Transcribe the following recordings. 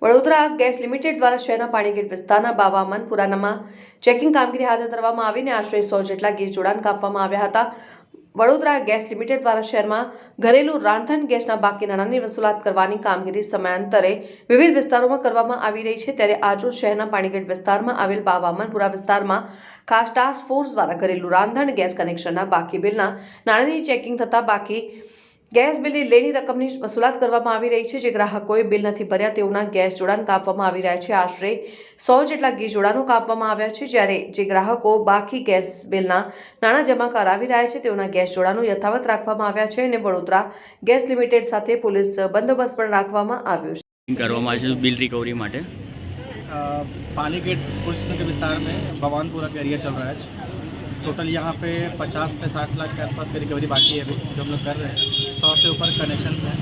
Vadodara gas limited દ્વારા શહેરના પાણીગેટ વિસ્તારના બાવામન પુરાનામાં ચેકિંગ કામગીરી હાથ ધરવામાં આવીને આશરે 100 જેટલા ગેસ જોડાણ કાપવામાં આવ્યા હતા। વડોદરા ગેસ લિમિટેડ દ્વારા શહેરમાં ઘરેલું રાંધણ ગેસના બાકી નાણાંની વસૂલાત કરવાની કામગીરી સમયાંતરે વિવિધ વિસ્તારોમાં કરવામાં આવી રહી છે। ત્યારે આજરોજ શહેરના પાણીગેટ વિસ્તારમાં આવેલ બાવામનપુરા વિસ્તારમાં ખાસ ટાસ્ક ફોર્સ દ્વારા ઘરેલું રાંધણ ગેસ કનેક્શનના બાકી બિલના નાણાંની ચેકિંગ થતા બાકી ગેસ બિલની લેણી રકમની વસૂલાત કરવામાં આવી રહી છે। જે ગ્રાહકોએ બિલ નથી ભર્યા તેઓના ગેસ જોડાણ કાપવામાં આવી રહ્યા છે। આશરે 100 જેટલા ગેસ જોડાણો કાપવામાં આવ્યા છે, જ્યારે જે ગ્રાહકો બાકી ગેસ બિલના નાણાં જમા કરાવી રહ્યા છે તેઓના ગેસ જોડાણો યથાવત રાખવામાં આવ્યા છે અને વડોદરા ગેસ લિમિટેડ સાથે પોલીસ બંદોબસ્ત પણ રાખવામાં આવ્યો છે। કરવામાં આવે છે બિલ રિકવરી માટે। पानीगेट पुलिस के विस्तार में भवानपुरा का एरिया चल रहा है। टोटल यहाँ पे 50 से 60 लाख के आसपास की रिकवरी बाकी है अभी जो हम लोग कर रहे हैं। 100 से ऊपर कनेक्शन हैं।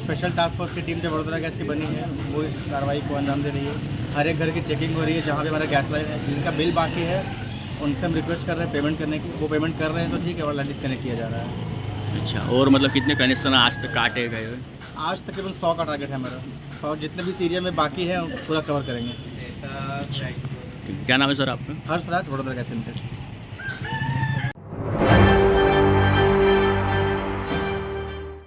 स्पेशल टास्क फोर्स की टीम जो वडोदरा गैस की बनी है वो इस कार्रवाई को अंजाम दे रही है। हर एक घर की चेकिंग हो रही है जहाँ पे हमारा गैस लाइन है, जिनका बिल बाकी है उनसे हम रिक्वेस्ट कर रहे हैं पेमेंट करने की। वो पेमेंट कर रहे हैं तो ठीक है, और डिस्कनेक्ट किया जा रहा है। अच्छा, और मतलब कितने कनेक्शन आज तक काटे गए हैं? आज तकरीबन 100 का टारगेट है हमारा। 100 जितने भी इस एरिया में बाकी है पूरा कवर करेंगे। अच्छा, क्या नाम है सर आपका? Harshraj, Vadodara gas limited.